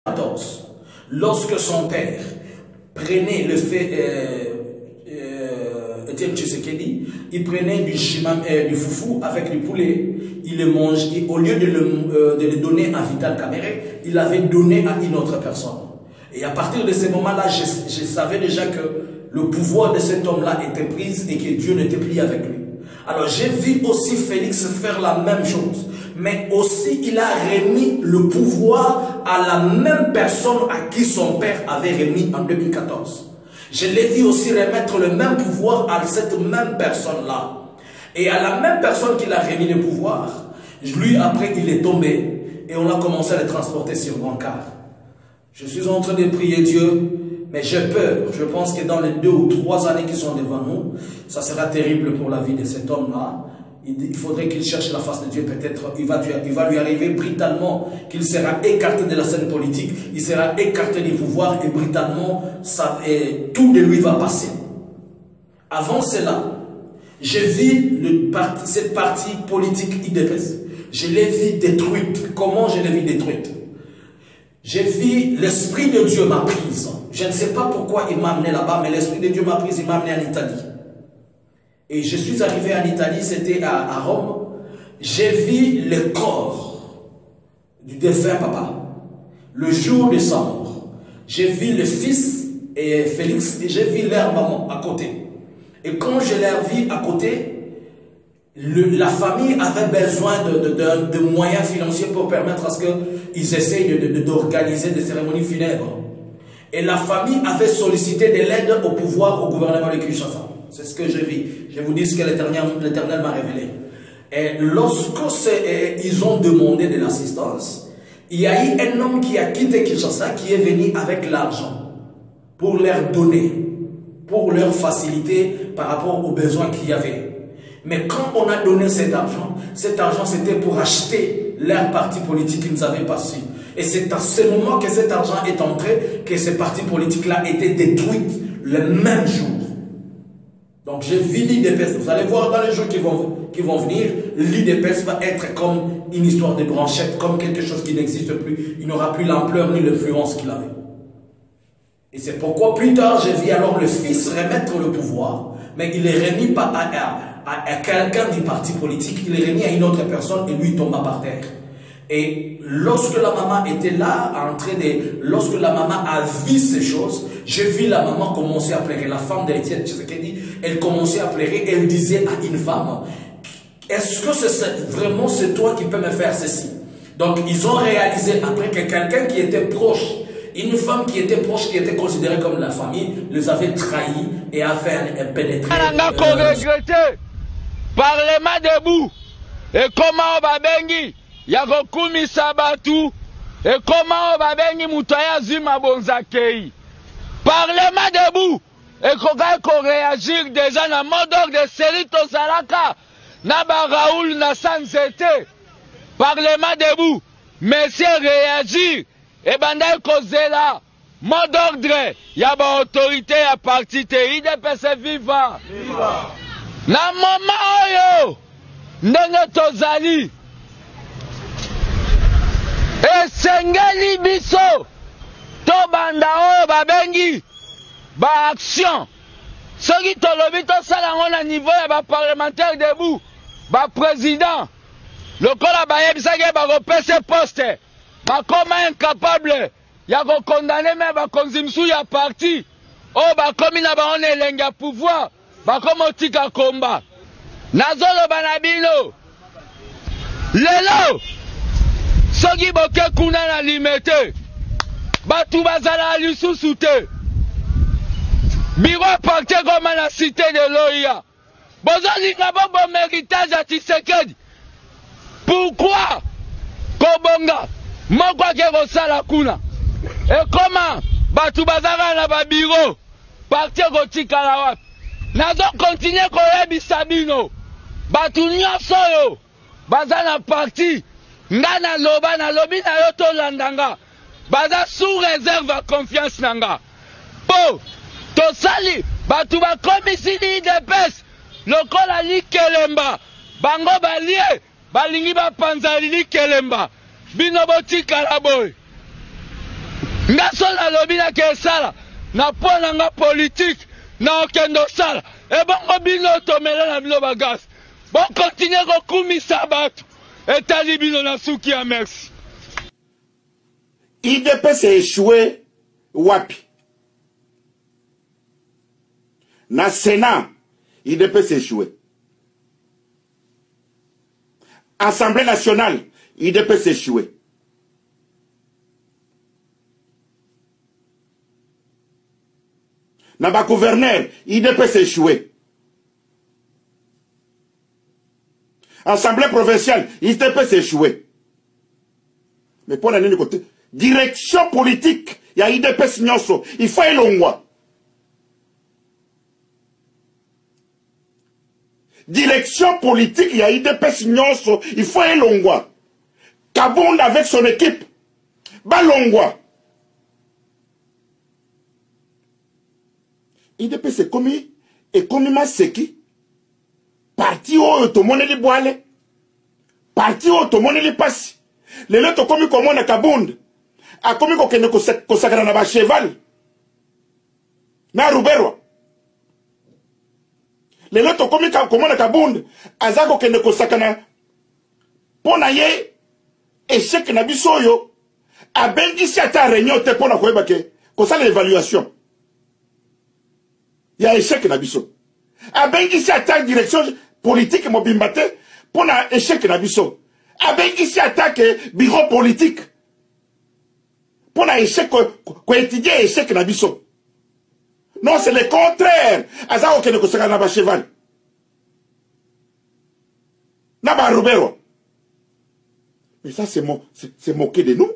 14, lorsque son père prenait le fait, Etienne Tshisekedi, il prenait du foufou avec du poulet, il le mangeait, et au lieu de le donner à Vital Kamerhe, il l'avait donné à une autre personne. Et à partir de ce moment-là, je savais déjà que le pouvoir de cet homme-là était pris et que Dieu n'était plus avec lui. Alors j'ai vu aussi Félix faire la même chose. Mais aussi il a remis le pouvoir à la même personne à qui son père avait remis en 2014. Je l'ai vu aussi remettre le même pouvoir à cette même personne-là. Et à la même personne qu'il a remis le pouvoir, lui après il est tombé et on a commencé à le transporter sur mon car. Je suis en train de prier Dieu, mais j'ai peur. Je pense que dans les 2 ou 3 années qui sont devant nous, ça sera terrible pour la vie de cet homme-là. Il faudrait qu'il cherche la face de Dieu. Peut-être il va lui arriver brutalement qu'il sera écarté de la scène politique, il sera écarté du pouvoir et brutalement tout de lui va passer. Avant cela, j'ai vu cette partie politique IDPS. Je l'ai vu détruite. Comment je l'ai vu détruite? J'ai vu l'Esprit de Dieu m'a prise. Je ne sais pas pourquoi il m'a amené là-bas, mais l'Esprit de Dieu m'a prise, il m'a amené en Italie. Et je suis arrivé en Italie, c'était à Rome. J'ai vu le corps du défunt papa. Le jour de sa mort. J'ai vu le fils et Félix et j'ai vu leur maman à côté. Et quand je l'ai vu à côté, la famille avait besoin de moyens financiers pour permettre à ce qu'ils essayent d'organiser des cérémonies funèbres. Et la famille avait sollicité de l'aide au pouvoir, au gouvernement de Kinshasa. C'est ce que j'ai vu. Je vous dis ce que l'Éternel m'a révélé. Et lorsque ils ont demandé de l'assistance, il y a eu un homme qui a quitté Kinshasa, qui est venu avec l'argent pour leur donner, pour leur faciliter par rapport aux besoins qu'il y avait. Mais quand on a donné cet argent c'était pour acheter leur parti politique qu'ils n'avaient pas su. Et c'est à ce moment que cet argent est entré que ces partis politiques-là étaient détruits le même jour. Donc j'ai vu l'IDPS. Vous allez voir dans les jours qui vont venir, l'IDPS va être comme une histoire de branchette, comme quelque chose qui n'existe plus. Il n'aura plus l'ampleur ni l'influence qu'il avait. Et c'est pourquoi plus tard, j'ai vu alors le fils remettre le pouvoir, mais il est remis pas à quelqu'un du parti politique, il est remis à une autre personne et lui tomba par terre. Et lorsque la maman était là, lorsque la maman a vu ces choses, j'ai vu la maman commencer à pleurer. La femme d'Etienne Tshisekedi, elle commençait à pleurer, elle disait à une femme, est-ce que vraiment c'est toi qui peux me faire ceci? Donc ils ont réalisé après que quelqu'un qui était proche, une femme qui était proche, qui était considérée comme la famille, les avait trahis et a fait un pénétrer. Parlement debout. Et comment on va bengi? Yako kumi sabatu. Et comment on va bengi mutaya zima bonzakei? Parlement debout. Et qu'on réagir déjà dans le mot d'ordre de Serito Zalaka. Naba Raoul Nassanzete. Parlement debout. Monsieur réagir. Et bandai kozela. Mot d'ordre. Yaba autorité à parti te IDPS viva. Viva. Na mama oyo ndenge tozali esengeli biso to banda oyo babengi ba action soki tolobi tosala ngo na niveau ya ba parlementaire debout ba président lokola bayebisaki bakopesa poste bakoma incapable ya kokondane me bakonzi misu ya parti oyo bakomi na bango na elenge ya pouvoir bakomo tika komba nazolo banabino lelo soki boke kuna na limete batu bazala lisusu te biro parti koma na cité de Loya bozolinga bo méritage ya Tshisekedi pourquoi kobonga moko ake kosala kuna ekoma batu bazala na babiro parti kotikala wapi nazo continue koyebisa bino batu nyonso oyo baza na parti nga nalobi na yo tolandanga baza sous réserve ya confiance na nga po tosali batu bakomisi IDPS lokola likelemba bango balie balingi bapanza likelemba bino botikala boye nga so nalobi nake esala na po na nga politique na okendo sala ebongo bino tomela na bino bagasi bokontinue kokumisa bato etali bino na suki ya merci. IDPS échoué wapi na Sénat. IDPS échoué. Assemblée nationale, IDPS échoué. Naba gouverneur, IDPS échoué. Assemblée provinciale, IDPS échoué. Mais pour l'année de côté, direction politique, il y a IDPS nyonso, il faut y l'ongwa. Direction politique, il y a IDPS nyonso, il faut y l'ongwa. Kabonde avec son équipe, balongwa. IDPS est commis ma seki. Parti au automone li boale. Parti au automone li passe. Le loto commis comme on a Kabonde. A commis qu'on ne consacre na ba cheval. Na Rubero. Le loto commis comme on a Kabonde. Azako qu'on ne consacre na. Pona ye. Échec na bisoyo. A bengi si ata réunion te pona koeba ke. Kosa l'évaluation. Il y a échec na biso. A bengi si ata direction politique mobimbate. Pona échec na biso. Avec ici attaque bureau politique. Pour la échec, quoi étudier échec na biso. Non, c'est le contraire. Aza aucun ne n'a pas cheval. N'a pas Robero. Mais ça, c'est moqué de nous.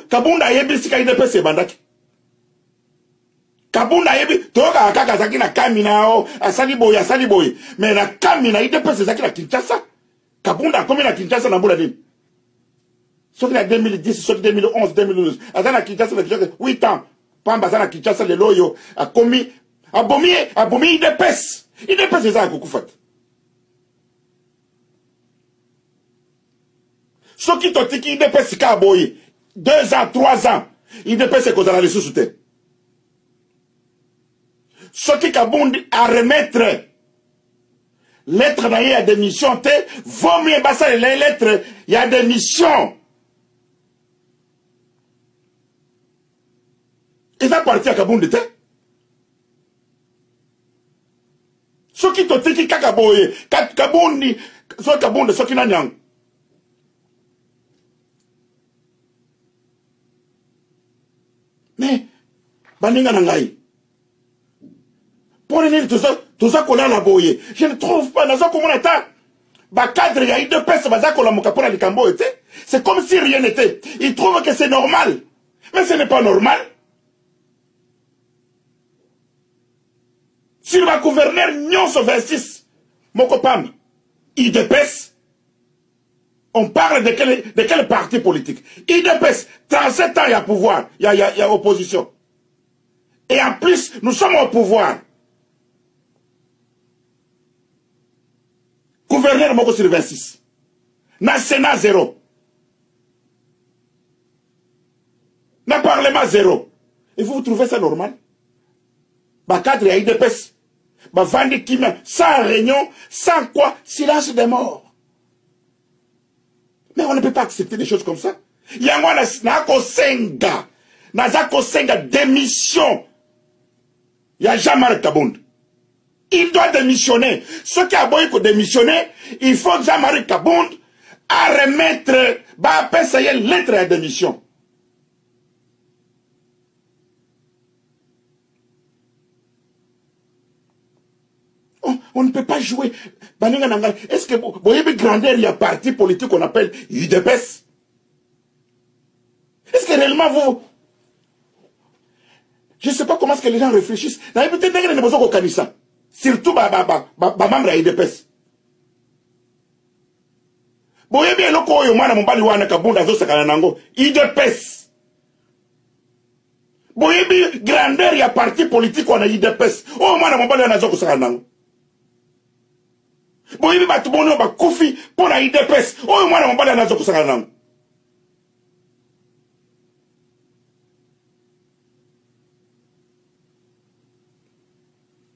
Kabunda yebi si kaide pe se bandaki. Kabunda yebi toka akaka zaki na kamina o asali boy mais na kamina ide pese zaki na Kinshasa. Kabunda komi na Kinshasa na bula nini. Soki na 2010 soki 2011 2012 azana Kinshasa na 8 ans pamba azana Kinshasa le loyo akomi abomi ide pese za kokufat. Soki totiki ide pese ka boy 2 ans 3 ans ide pese ko za la sous-souter. Ce qui Kabundi à remettre lettre dans y a des missions, vaut mieux passer les lettres, il y a des missions. Et ça partit à Kabundi, ce qui te dit Kakaboye, Kabundi, ce Kabundi, ce qui n'a rien. Mais, Baninga Nangaï. Pour les tout ça qu'on a la boye. Je ne trouve pas dans ça comme on est. Bah, cadre, il y a eu deux personnes, bah, ça qu'on a mon capot à l'Ikambo était. C'est comme si rien n'était. Ils trouvent que c'est normal. Mais ce n'est pas normal. Sur ma gouverneur, Nyonso 26, mon copain, IDPS, on parle de quel parti politique. IDPS, 37 ans, il y a pouvoir, il y a opposition. Et en plus, nous sommes au pouvoir. Gouverneur Moko sur 26. Na Sénat 0. Na Parlement 0. Et vous trouvez ça normal? Bah cadre et IDPS. Bah vandi kimia. Sans réunion, sans quoi? Silence des morts. Mais on ne peut pas accepter des choses comme ça. Yango na kosenga. Na kosenga démission. Ya Jean-Marc Kabonde. Il doit démissionner. Ceux qui ont démissionné, il faut que Jean-Marie Kabonde à remettre, bah, payer lettre à démission. On ne peut pas jouer. Est-ce que vous voyez grandeur, il y a un parti politique qu'on appelle UDPS? Est-ce que réellement vous... Je ne sais pas comment est-ce que les gens réfléchissent. Peut-être que les gens ne ça. Surtout, membre à IDPS. Boye bien loko oyo mwana mobali wana Kabunda zo sakana nango IDPS. Boye bien grandeur ya parti politique wana IDPS. Oh mwana mobali wana zo kusakana nango. Boye bien batu bono ba kufi pona IDPS. Oh mwana mobali wana zo kusakana nango.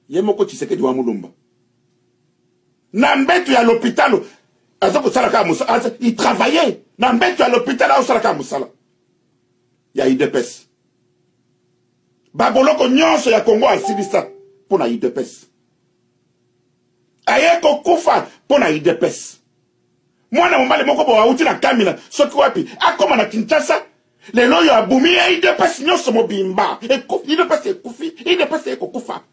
Yemoko Tshisekedi wa Mulumba. Nambetu ya l'hôpital. Il travaillait. Nambetu à l'hôpital. Il y a IDPS. Baboloko nyonso ya Congo à Sibista. Pour la IDPS. Ayeko kufa. Pour la IDPS. Moi, na mbale moko bo auti na kamina. Soki wapi. Akoma na Kinshasa. Les loyaux à Boumi. IDPS nyonso mobimba. IDPS est kufi. IDPS est kufa.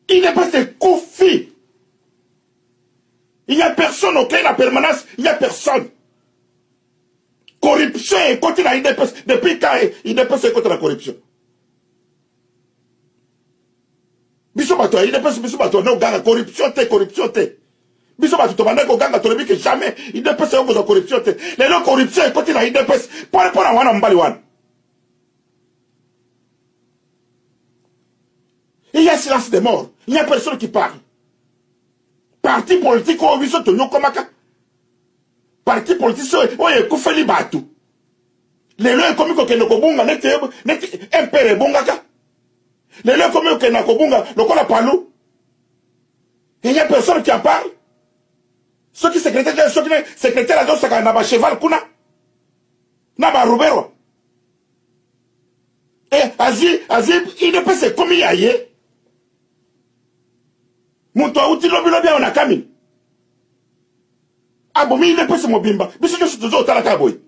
IDPS est kufi. Il n'y a personne au la permanence, il n'y a personne. Corruption est contre la IDPS. Depuis quand IDPS est contre la corruption? Bissobato, IDPS, Bissobato, non, gagne corruption, corruption. Bissobato, tu m'as dit que jamais IDPS est contre la corruption. Les non corruption est contre la IDPS. Pour la wana mbali wana. Il y a silence des morts. Il n'y a personne qui parle. Parti politique au viso tonyo komaka. Parti politique oye kufeli batu. Les lois comme que no kobunga neti empere bongaka. Les lois comme que na kobunga lokola palu. Il y a personne qui en parle. Ceux qui secrétaire à dos saka na ba cheval kuna. Na ba rubero. Et Azi il ne peut se commis aye. Monto outi lobi on a kami. Abomi il ne peut se mobimba. Biso je suis toujours au talaka boy.